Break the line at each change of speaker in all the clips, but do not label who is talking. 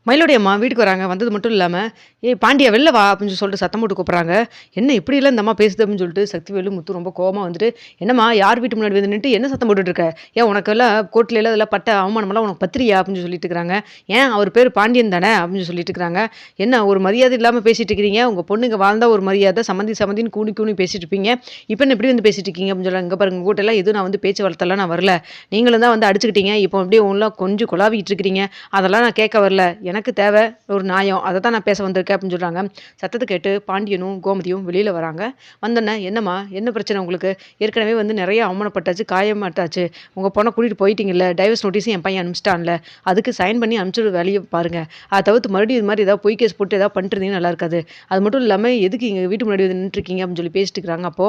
மயிலோடைய அம்மா வீட்டுக்கு வராங்க. வந்தது மட்டும் இல்லாம, "ஏய் பாண்டியா வெளில வா" அப்படின்னு சொல்லிட்டு சத்தம் போட்டு கூப்பிடுறாங்க. என்ன இப்படியெல்லாம் இந்த அம்மா பேசுது அப்படின்னு சொல்லிட்டு சக்திவேலு, முத்து ரொம்ப கோவமா வந்துட்டு, "என்னம்மா யார் வீட்டு முன்னாடி வந்து நின்னுட்டு என்ன சத்தம் போட்டுட்டு இருக்க? ஏன் உனக்கெல்லாம் கோர்ட்லலாம் இதெல்லாம் பட்ட அவமானமெல்லாம் உனக்கு பத்தலையா?" அப்படின்னு சொல்லிட்டு இருக்கிறாங்க. "ஏன் அவர் பேரு பாண்டியன் தானே?" அப்படின்னு சொல்லிட்டு இருக்கிறாங்க. "என்ன ஒரு மரியாதை இல்லாம பேசிட்டு இருக்கிறீங்க? உங்க பொண்ணுங்க வாழ்ந்தா ஒரு மரியாதை, சம்மந்தி சம்மந்தின்னு கூனி கூனி பேசிட்டு இருப்பீங்க. இப்ப என்ன இப்படி வந்து பேசிட்டு இருக்கீங்க?" அப்படின்னு சொல்றாங்க. "இங்க பாருங்க உங்ககிட்டலாம் எதுவும் நான் வந்து பேச்சு வார்த்தைலாம் நான் வரல. நீங்களும் தான் வந்து அடிச்சுக்கிட்டீங்க. இப்போ அப்படியே உங்களலாம் கொஞ்சம் குழாவிட்டு இருக்கிறீங்க. அதெல்லாம் நான் கேட்க வரல. எனக்கு தேவை ஒரு நியாயம். அத தான் நான் பேச வந்திருக்கேன் அப்படின்னு சொல்றாங்க. சத்தத்த கேட்டு பாண்டியனும், கோமதியும் வெளியில வராங்க. வந்தோனே, "என்னம்மா? என்ன பிரச்சனை உங்களுக்கு? ஏற்கனவே வந்து நெறைய அவமானப்பட்டாச்சு, காயமாட்டாச்சு. உங்க பொண்ண கூட்டிட்டு போயிட்டீங்கல்ல. டைவர்ஸ் நோட்டீஸும் என் பையன் அனுப்பிச்சிட்டான்ல. அதுக்கு சைன் பண்ணி அனுப்பிச்சுட வேலைய பாருங்க. அத தவிர்த்து மறுபடியும் இது மாரி ஏதாவது பொய் கேஸ் போட்டு ஏதாவது பண்ணிட்டுருந்தீங்கன்னா நல்லா இருக்காது. அது மட்டும் இல்லாம எதுக்கு எங்க வீட்டு முன்னாடி வந்து நின்னுட்டுருக்கீங்க?" அப்படின்னு சொல்லி பேசிட்டு இருக்கிறாங்க. அப்போ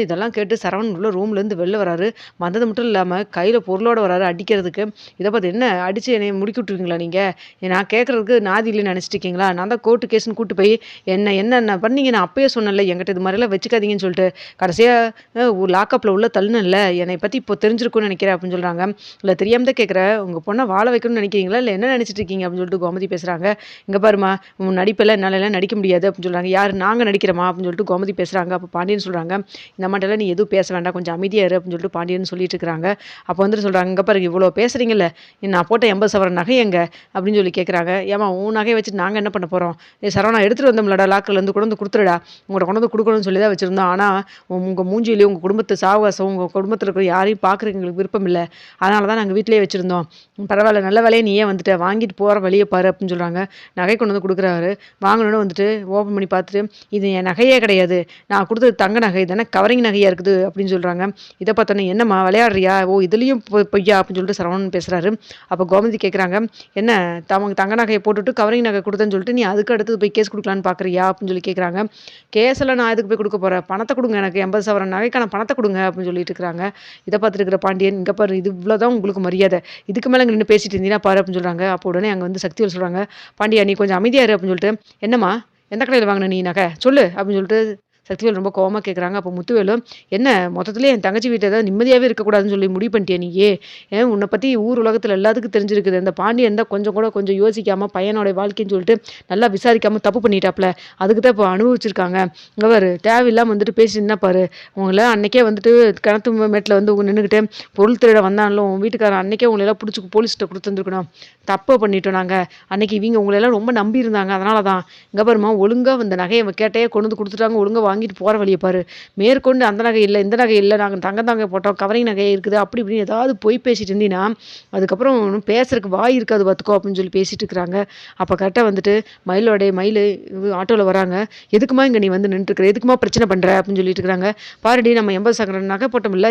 இதெல்லாம் கேட்டு சரவணன் உள்ள ரூம்லேருந்து வெளில வராரு. வந்தது மட்டும் இல்லாம கையில பொருளோட வராரு அடிக்கிறதுக்கு. இத பார்த்து, "என்ன அடிச்சு என்னைய முடுக்கி விட்டுருவீங்களா நீங்க? நான் கேட்கறதுக்கு நாதி இல்லைன்னு நெனச்சுட்டு இருக்கீங்களா? நான் தான் கோர்ட்டு கேஸ்ன்னு கூட்டு போய் என்ன பண்ணீங்க? நான் அப்பயே சொன்னேன்ல, என்கிட்ட இது மாரிலாம் வச்சுக்காதீங்கன்னு சொல்லிட்டு. கடைசியா லாக்கப்ல உள்ள தள்ளுனேன்ல, என்னைய பத்தி இப்போ தெரிஞ்சிருக்கும்னு நெனைக்கிறேன்" அப்படின்னு சொல்றாங்க. "இல்ல தெரியாம தான் கேட்கிறேன். உங்க பொண்ண வாழ வைக்கணும்னு நெனைக்கிறீங்களா? இல்ல என்ன நெனச்சுட்டு இருக்கீங்க?" அப்படின்னு சொல்லிட்டு கோமதி பேசுறாங்க. "இங்க பாரும்மா, உன் நடிப்பெல்லாம் என்னாலலாம் நடிக்க முடியாது" அப்படின்னு சொல்றாங்க. "யாரு? நாங்க நடிக்கிறோமா?" அப்படின்னு சொல்லிட்டு கோமதி பேசுறாங்க. அப்ப பாண்டியன் சொல்றாங்க, "இந்த அம்மாட்டலாம் நீ எதுவும் பேச வேண்டாம். கொஞ்சம் அமைதியா இரு" அப்படின்னு சொல்லிட்டு பாண்டியன் சொல்லிட்டு இருக்கிறாங்க. அப்போ வந்துட்டு சொல்றாங்க, "இங்க பாருங்க இவ்வளோ பேசுறீங்கல்ல, நான் போட்ட 80 சவரன் நகை எங்க?" அப்படின்னு சொல்லி கேட்குறாங்க. "ஏம்மா உன் நகைய வச்சுட்டு நாங்க என்ன பண்ண போறோம்? ஏய் சரவணா எடுத்துட்டு வந்தோம்லடா லாக்கர்லேருந்து கொண்டு வந்து குடுத்துருடா. உங்கள்ட்ட கொண்டு வந்து குடுக்கணும்னு சொல்லி தான் வச்சிருந்தோம். ஆனா உங்க மூஞ்சியிலயும், உங்க குடும்பத்து சாவகாசம், உங்க குடும்பத்தில இருக்கிற யாரையும் பார்க்குறதுக்கு எங்களுக்கு விருப்பம் இல்ல. அதனால தான் நாங்க வீட்லயே வச்சிருந்தோம். பரவால்ல நல்ல வேளையா நீயே வந்துட்ட. வாங்கிட்டு போற வழிய பாரு" அப்படின்னு சொல்றாங்க. நகை கொண்டு வந்து குடுக்குறாரு. வாங்குனோனே வந்துட்டு ஓப்பன் பண்ணி பார்த்துட்டு, "இது என் நகையே கிடையாது. நான் குடுத்தது தங்க நகை தானே கவரிங் நகையா இருக்குது" அப்படின்னு சொல்றாங்க. இத பார்த்தோனே, "என்னம்மா விளையாடுறியா? ஓ இதுலயும் பொய்யா?" அப்படின்னு சொல்லிட்டு சரவணன் பேசுறாரு. அப்ப கோமதி கேட்குறாங்க, "என்ன தங்க நகைய போட்டுட்டு கவரிங் நகை குடுத்தேன்னு சொல்லிட்டு, நீ அதுக்கு அடுத்தது போய் கேஸ் குடுக்கலான்னு பார்க்குறியா?" அப்படின்னு சொல்லி கேட்குறாங்க. "கேஸ்லாம் நான் எதுக்கு போய் குடுக்க போறேன்? பணத்த குடுங்க எனக்கு 80 சவரன் நகைக்கான பணத்த குடுங்க" அப்படின்னு சொல்லிட்டு இருக்கிறாங்க. இத பார்த்துட்டு இருக்கிற பாண்டியன், "இங்க பாரு இது இவ்ளோ தான் உங்களுக்கு மரியாதை. இதுக்கு மேல இங்க நின்னு பேசிட்டு இருந்தீன்னா பாரு" அப்படின்னு சொல்றாங்க. அப்போ உடனே அங்க வந்து சக்திவேல் சொல்றாங்க, "பாண்டியா நீ கொஞ்சம் அமைதியா இரு" அப்படின்னு சொல்லிட்டு, "என்னம்மா? எந்த கடையில வாங்குன நீ நகை? சொல்லு" அப்படின்னு சொல்லிட்டு சக்திவேல் ரொம்ப கோவமா கேட்குறாங்க. அப்போ முத்துவேலு, "என்ன மொத்தத்திலே என் தங்கச்சி வீட்ல ஏதாவது நிம்மதியாவே இருக்கக்கூடாதுன்னு சொல்லி முடிவு பண்ணிட்டியா நீயி? உன்ன பத்தி ஊர் உலகத்துல எல்லாத்துக்கும் தெரிஞ்சிருக்குது. அந்த பாண்டியன் தான் கொஞ்சம் யோசிக்காம பையனோட வாழ்க்கைன்னு சொல்லிட்டு நல்லா விசாரிக்காம தப்பு பண்ணிட்டாப்ல. அதுக்கு தான் இப்போ அனுபவிச்சிருக்காங்க. இங்க பாரு தேவையில்லாம வந்துட்டு பேசிட்டு நின்னா பாரு. உங்கள அன்னைக்கே வந்துட்டு கிணத்து மேட்ல வந்து நின்னுகிட்டு பொருள் திருட வந்தான்ல உன் வீட்டுக்காரன் அன்னைக்கே உங்கள புடிச்சு போலீஸ்ட்ட குடுத்துருந்துருக்கணும். தப்பு பண்ணிட்டோம் நாங்க. அன்னைக்கு இவங்க உங்களெல்லாம் ரொம்ப நம்பியிருந்தாங்க. அதனால தான். இங்க பாரும்மா ஒழுங்கா இந்த நகைய கேட்டயே கொண்டு வந்து குடுத்துட்டாங்க. ஒழுங்கா வாங்கிட்டு போற வழிய பாரு. மேற்கொண்டு அந்த நகை இல்ல, இந்த நகை இல்ல, நாங்க தங்கம் தாங்க போட்டோம், கவரிங் நகை இருக்குது, அப்படி இப்படின்னு ஏதாவது பொய் பேசிட்டு இருந்தீன்னா, அதுக்கப்புறம் ஒண்ணும் பேசுறதுக்கு வாய் இருக்காது பார்த்துக்கோ அப்படின்னு சொல்லி பேசிட்டு இருக்கிறாங்க. அப்ப கரெக்ட்டா வந்துட்டு மயிலு ஆட்டோல வராங்க. "எதுக்கும்மா இங்க நீ வந்து நின்னுட்டுருக்குற? எதுக்கும்மா பிரச்சனை பண்ற?" அப்படின்னு சொல்லிட்டு இருக்கிறாங்க. "பாருடி நம்ம 80 சவரன் நகை போட்டோம்ல,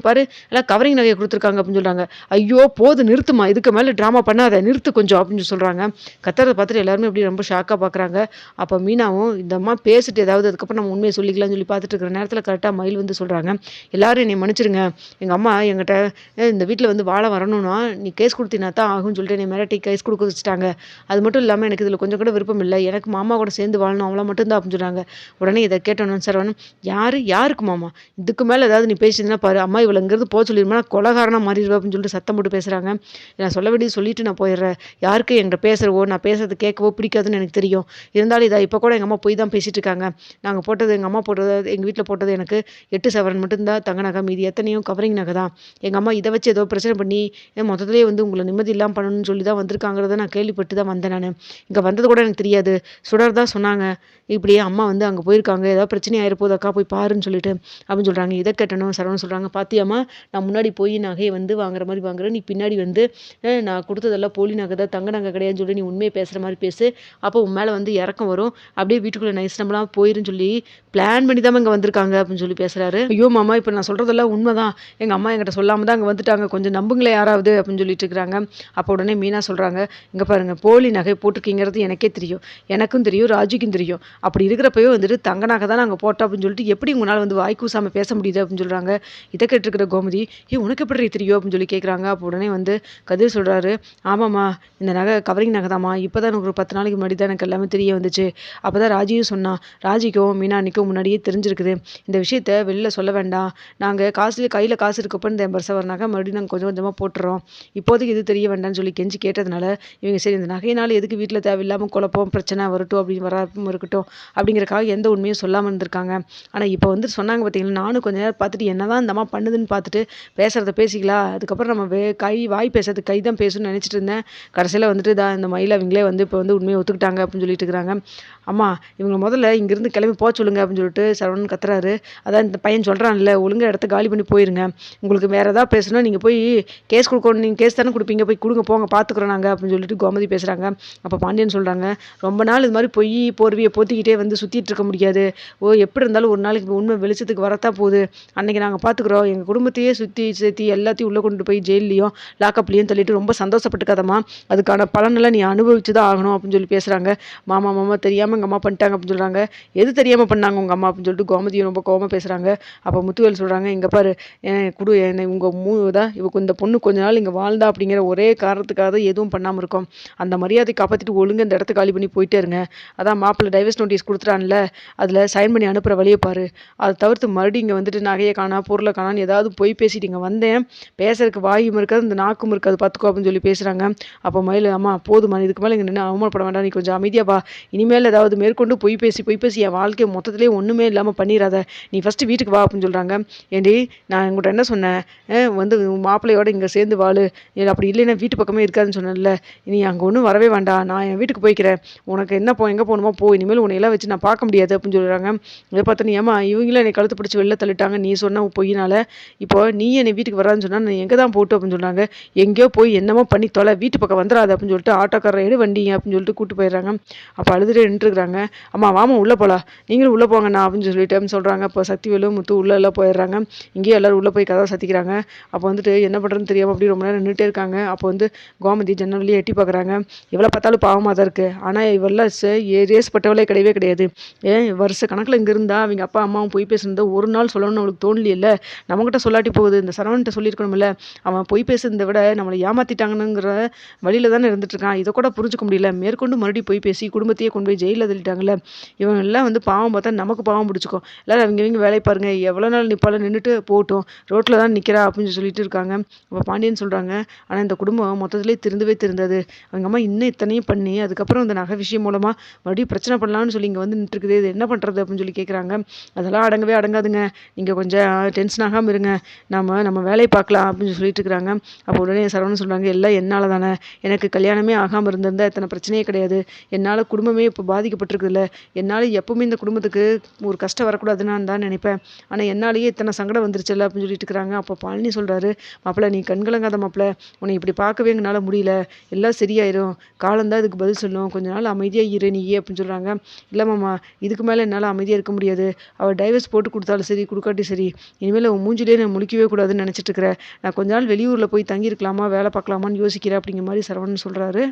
பாரு எல்லாம் கவரிங் நகைய குடுத்துருக்காங்க" அப்படின்னு சொல்றாங்க. "ஐயோ! போதும் நிறுத்தும்மா. இதுக்கு மேல ட்ராமா பண்ணாத. நிறுத்து கொஞ்சம்" அப்படின்னு சொல்றாங்க. கத்துறத பார்த்துட்டு எல்லாருமே அப்படியே ரொம்ப ஷாக்கா பார்க்குறாங்க. அப்ப மீனாவும், இந்த அம்மா பேசிட்டு ஏதாவது அதுக்கப்புறம் நம்ம உண்மைய சொல்லிக்கலாம்னு சொல்லி பார்த்துட்டு இருக்கிற நேரத்தில கரெக்ட்டா மயில் வந்து சொல்றாங்க, "எல்லாரும் என்னைய மன்னிச்சுருங்க. எங்க அம்மா என்கிட்ட இந்த வீட்ல வந்து வாழ வரணும்னா, நீ கேஸ் குடுத்தீன்னா தான் ஆகும்ன்னு சொல்லிட்டு என்னைய மிரட்டி கேஸ் குடுக்க வச்சுட்டாங்க. அது மட்டும் இல்லாம எனக்கு இதில கொஞ்சம் கூட விருப்பம் இல்ல. எனக்கு மாமா கூட சேர்ந்து வாழணும். அவ்வளோ மட்டும் தான்" அப்படின்னு சொன்னாங்க. உடனே இத கேட்டோனே சரவணன், "யாரு? யாருக்கு மாமா? இதுக்கு மேல ஏதாவது நீ பேசியிருந்தீன்னா பாரு, அம்மா இவள இங்கேருந்து போ சொல்லிருமா, கொலைகாரனா மாறிருவ" அப்படின்னு சொல்லிட்டு சத்தம் போட்டு பேசுறாங்க. "நான் சொல்ல வேண்டியது சொல்லிட்டு நான் போயிடுறேன். யாருக்கு என்கிட்ட பேசுறவோ, நான் பேசுறது கேட்கவோ பிடிக்காதுன்னு எனக்கு தெரியும். இருந்தாலும் இப்ப கூட எங்க அம்மா பொய் தான் பேசிட்டு இருக்காங்க. எங்க அம்மா போட்டது எங்க வீட்ல போட்டது எனக்கு 8 சவரன் மட்டும் தான் தங்க நகை. மீதி எத்தனையும் கவரிங் நகை தான். எங்க அம்மா இத வச்சு ஏதோ பிரச்சனை பண்ணி மொத்தத்திலேயே வந்து உங்கள நிம்மதி இல்லாம பண்ணணும்னு சொல்லி தான் வந்திருக்காங்கிறத நான் கேள்விப்பட்டு தான் வந்தேன் நானு. இங்க வந்தது கூட எனக்கு தெரியாது. சுடர் தான் சொன்னாங்க. இப்படியே அம்மா வந்து அங்க போயிருக்காங்க. ஏதாவது பிரச்சனை ஆயிர போது அக்கா போய் பாருன்னு சொல்லிட்டு அப்படின்னு சொல்றாங்க. இத கேட்டோனே சரவணன் சொல்றாங்க, "பாத்தியாம்மா நான் முன்னாடி போய் நகைய வந்து வாங்குற மாரி வாங்குறேன். நீ பின்னாடி வந்து நான் குடுத்ததெல்லாம் போலி நகை தான், தங்க நகை கிடையாதுன்னு சொல்லி நீ உண்மைய பேசுற மாரி பேசு. அப்போ உன் மேல வந்து இரக்கம் வரும். அப்படியே வீட்டுக்குள்ள நைஸ் நம்மளா போயிருன்னு சொல்லி பிளான் பண்ணி தான் இங்க வந்திருக்காங்க" அப்படின்னு சொல்லி பேசுறாரு. "ஐயோ! மாமா இப்ப நான் சொல்றதெல்லாம் உண்மதான். எங்க அம்மா என்கிட்ட சொல்லாம தான் அங்க வந்துட்டாங்க. கொஞ்சம் நம்புங்களேன் யாராவது" அப்படின்னு சொல்லிட்டு இருக்கிறாங்க. அப்போ உடனே மீனா சொல்றாங்க, "இங்க பாருங்க போலி நகை போட்டிருக்கீங்கிறது எனக்கே தெரியும். எனக்கும் தெரியும், ராஜிக்கும் தெரியும். அப்படி இருக்கிறப்பவே வந்துட்டு தங்க நகை தான் நாங்க போட்டோம் அப்படின்னு சொல்லிட்டு எப்படி உங்கனால வந்து வாய் கூசாம பேச முடியுது" அப்படின்னு சொல்றாங்க. இத கேட்டுருக்கிற கோமதி, உனக்கு எப்படிடி தெரியும்?" அப்படின்னு சொல்லி கேட்குறாங்க. அப்போ உடனே வந்து கதிர் சொல்றாரு, "ஆமாம்மா இந்த நகை கவரிங் நகை தாம்மா. இப்பதான் எனக்கு ஒரு 10 நாளைக்கு முன்னாடி தான் எனக்கு எல்லாமே தெரிய வந்துச்சு. அப்பதான் ராஜியும் சொன்னா. ராஜிக்கும் மீனாண்ணிக்கும் முன்னாடியே தெரிஞ்சிருக்குது. இந்த விஷயத்த வெளில சொல்ல வேண்டாம். நாங்க கையில காசு இருக்கப்ப இந்த ₹80,000 நகை மறுபடியும் நாங்க கொஞ்சம் கொஞ்சமா போட்டுறோம். இப்போதைக்கு இது தெரிய வேண்டாம்னு சொல்லி கெஞ்சி கேட்டதுனால, இவங்க சரி இந்த நகையினால எதுக்கு வீட்ல தேவையில்லாம குழப்பம், பிரச்சனை வரட்டும் அப்படின்னு வராம இருக்கட்டும் அப்படிங்கிறக்காக எந்த உண்மையும் சொல்லாம இருந்திருக்காங்க. ஆனா இப்ப வந்து சொன்னாங்க பார்த்தீங்களா, நானும் கொஞ்ச நேரம் பார்த்துட்டு என்னதான் இந்த அம்மா பண்ணுதுன்னு பார்த்துட்டு பேசுறத பேசிக்கலாம். அதுக்கப்புறம் நம்ம வாய் பேசாது கை தான் பேசும்னு நினைச்சிட்டு இருந்தேன். கடைசியில வந்துட்டு இந்த மயில் அவங்களே வந்து இப்ப வந்து உண்மைய ஒத்துக்கிட்டாங்க அப்படின்னு சொல்லிட்டு இருக்கிறாங்க. அம்மா இவங்க முதல்ல இங்கிருந்து கிளம்பி சொல்லுங்க அப்படின்னு சொல்லிட்டு சரவணன் கத்துறாரு. அதான் இந்த பையன் சொல்றான்ல, ஒழுங்கா இடத்த காலி பண்ணி போயிருங்க. உங்களுக்கு வேற ஏதாவது பேசணும்னா நீங்க போய் கேஸ் குடுக்கணும். நீங்க கேஸ் தானே குடுப்பீங்க. போய் குடுங்க போங்க பார்த்துக்குறோம் நாங்க அப்படின்னு சொல்லிட்டு கோமதி பேசுறாங்க. அப்ப பாண்டியன் சொல்றாங்க, ரொம்ப நாள் இது மாதிரி பொய் போர்வைய போத்திக்கிட்டே வந்து சுத்திட்டு இருக்க முடியாது. எப்படி இருந்தாலும் ஒரு நாளைக்கு உண்மை வெளிச்சத்துக்கு வரத்தான் போகுது. அன்னைக்கு நாங்க பார்த்துக்குறோம். எங்க குடும்பத்தையே சுத்தி சேர்த்தி எல்லாத்தையும் உள்ள கொண்டு போய் ஜெயில்லயும் லாக்கப்லயும் தள்ளிட்டு ரொம்ப சந்தோஷப்பட்டுக்காதம்மா. அதுக்கான பலனெல்லாம் நீ அனுபவிச்சு தான் ஆகணும் அப்படின்னு சொல்லி பேசுறாங்க. மாமா மாமா தெரியாம எங்க அம்மா பண்ணிட்டாங்க அப்படின்னு சொல்றாங்க. எது தெரியாம பண்ணாங்க உங்க அம்மா அப்படின்னு சொல்லிட்டு கோமதியும் ரொம்ப கோவமா பேசுறாங்க. அப்ப முத்துவேல் சொல்றாங்க, இங்க பாரு என்னை உங்க தான் இந்த பொண்ணு கொஞ்ச நாள் இங்க வாழ்ந்தா அப்படிங்கிற ஒரே காரணத்துக்காக தான் எதுவும் பண்ணாம இருக்கோம். அந்த மரியாதை காப்பாத்திட்டு ஒழுங்கா இந்த இடத்த காலி பண்ணி போயிட்டே இருங்க. அதான் மாப்பிள்ளை டைவர்ஸ் நோட்டீஸ் கொடுத்துட்டான்ல, அதுல சைன் பண்ணி அனுப்புற வழியை பாரு. அதை தவிர்த்து மறுபடியும் இங்க வந்துட்டு நகையை காணா பொருளை காணான்னு ஏதாவது போய் பேசிட்டு இங்க வந்தேன். பேசுறதுக்கு வாயும் இருக்காது, இந்த நாக்கும் இருக்காது பார்த்துக்கோ அப்படின்னு சொல்லி பேசுறாங்க. அப்போ மயில், அம்மா போதுமா, இதுக்கு மேலே இங்க நின்று அவமானப்பட வேண்டாம், நீ கொஞ்சம் அமைதியா வா. இனிமேல் ஏதாவது மேற்கொண்டு பொய் பேசி என் வாழ்க்கையை மொத்தத்திலே ஒண்ணுமே இல்லாம பண்ணிடாத. நீ ஃபர்ஸ்ட் வீட்டுக்கு வா அப்படின்னு சொல்றாங்க. ஏண்டி நான் உங்கள்கிட்ட என்ன சொன்னேன்? வந்து உன் மாப்பிள்ளையோட இங்க சேர்ந்து வாழு, அப்படி இல்லைன்னா வீட்டு பக்கமே இருக்காதுன்னு சொன்னேன்ல. நீ அங்க ஒன்றும் வரவே வேண்டாம், நான் என் வீட்டுக்கு போய்க்கிறேன். உனக்கு என்ன எங்க போகணுமோ போ, இனிமேல் உன்னை எல்லாம் வச்சு நான் பார்க்க முடியாது அப்படின்னு சொல்றாங்க. இதை பார்த்து, நீ ஏமா இவங்களும் என்னை கழுத்து பிடிச்சி வெளில தள்ளிட்டாங்க நீ சொன்ன பொய்யினால, இப்போ நீ என்னை வீட்டுக்கு வரான்னு சொன்னா நான் எங்க தான் போட்டு அப்படின்னு சொன்னாங்க. எங்கேயோ போய் என்னமோ பண்ணி தொலை, வீட்டு பக்கம் வந்துடாது அப்படின்னு சொல்லிட்டு ஆட்டோக்காரர் எடு வண்டிங்க அப்படின்னு சொல்லிட்டு கூட்டு போயிடுறாங்க. அப்போ அழுதுட்டு நின்றுருக்காங்க. அம்மா வாமா உள்ள போலாம், நீங்களும் உள்ள போங்கண்ணா அப்படின்னு சொல்லிட்டு சொல்றாங்க. இப்போ சக்திவேலும் முத்து உள்ள எல்லாம் போயிடுறாங்க. இங்கேயே எல்லாரும் உள்ள போய் கதவை சத்திக்கிறாங்க. அப்போ வந்துட்டு என்ன பண்றதுன்னு தெரியாம அப்படி ரொம்ப நேரம் நின்றுட்டே இருக்காங்க. அப்போ வந்து கோமதி ஜன்னல் வழியா எட்டி பார்க்குறாங்க. இவளை பார்த்தாலும் பாவமாக தான் இருக்கு. ஆனா இவெல்லாம் ரேஸ்பட்டவளே கிடையவே கிடையாது. வருஷ கணக்கில் இங்கே இருந்தா அவங்க அப்பா அம்மாவும் பொய் பேசுனதை ஒரு நாள் சொல்லணும்னு அவளுக்கு தோணலையில்ல. நம்மகிட்ட சொல்லாட்டி போகுது, இந்த சரவணன்ட்ட சொல்லியிருக்கணும்ல. அவன் பொய் பேசுனதை விட நம்மளை ஏமாத்திட்டாங்கன்னுங்கிற வழியில தானே இருந்துட்டு இருக்கான். இதை கூட புரிஞ்சுக்க முடியல. மேற்கொண்டு மறுபடியும் பொய் பேசி குடும்பத்தையே கொண்டு போய் ஜெயிலில் தள்ளிட்டாங்கல்ல. இவங்க எல்லாம் வந்து பாவம் பார்த்தா நமக்கு பாவம் பிடிச்சிக்கும். எல்லாரும் அவங்க வேலையை பாருங்க, எவ்வளோ நாள் நிப்பால நின்றுட்டு போகட்டும், ரோட்டில் தான் நிற்கிறா அப்படின்னு சொல்லிட்டு இருக்காங்க. அப்போ பாண்டியன் சொல்றாங்க, ஆனால் இந்த குடும்பம் மொத்தத்திலே திருந்தது. அவங்க அம்மா இன்னும் இத்தனையும் பண்ணி அதுக்கப்புறம் இந்த நகை விஷயம் மூலமா மறுபடியும் பிரச்சனை பண்ணலாம்னு சொல்லி இங்கே வந்து நின்றுருக்குது. இது என்ன பண்ணுறது அப்படின்னு சொல்லி கேட்குறாங்க. அதெல்லாம் அடங்கவே அடங்காதுங்க, நீங்கள் கொஞ்சம் டென்ஷன் ஆகாமல் இருங்க, நம்ம வேலையை பார்க்கலாம் அப்படின்னு சொல்லிட்டு இருக்கிறாங்க. அப்போ உடனே சரவணன் சொல்கிறாங்க, எல்லாம் என்னால் தானே, எனக்கு கல்யாணமே ஆகாமல் இருந்திருந்தால் இத்தனை பிரச்சனையே கிடையாது. என்னால் குடும்பமே இப்போ பாதிக்கப்பட்டிருக்குதுல்ல. என்னால் எப்பவுமே இந்த குடும்பத்துக்கு ஒரு கஷ்டம் வரக்கூடாதுன்னு நான் தான் நினைப்பேன். ஆனால் என்னாலேயே இத்தனை சங்கடம் வந்துருச்சுல்ல அப்படின்னு சொல்லிட்டு இருக்கிறாங்க. அப்போ பழனி சொல்கிறாரு, மாப்பிள்ள நீ கண்கலங்காத மாப்பிள்ள, உன்னை இப்படி பார்க்கவே எங்களால் முடியல, எல்லாம் சரியாயிரும், காலந்தான் இதுக்கு பதில் சொல்லும், கொஞ்ச நாள் அமைதியாக இரு நீயே அப்படின்னு சொல்கிறாங்க. இல்லை மாமா, இதுக்கு மேலே என்னால் அமைதியாக இருக்க முடியாது. அவள் டைவர்ஸ் போட்டு கொடுத்தாலும் சரி கொடுக்காட்டி சரி, இனிமேல் உன் மூஞ்சிலே நான் முழிக்கவே கூடாதுன்னு நினச்சிட்டு இருக்கிறேன். நான் கொஞ்ச நாள் வெளியூரில் போய் தங்கியிருக்கலாமா, வேலை பார்க்கலாமான்னு யோசிக்கிறேன் அப்படிங்கிற மாதிரி சரவணன் சொல்கிறாரு.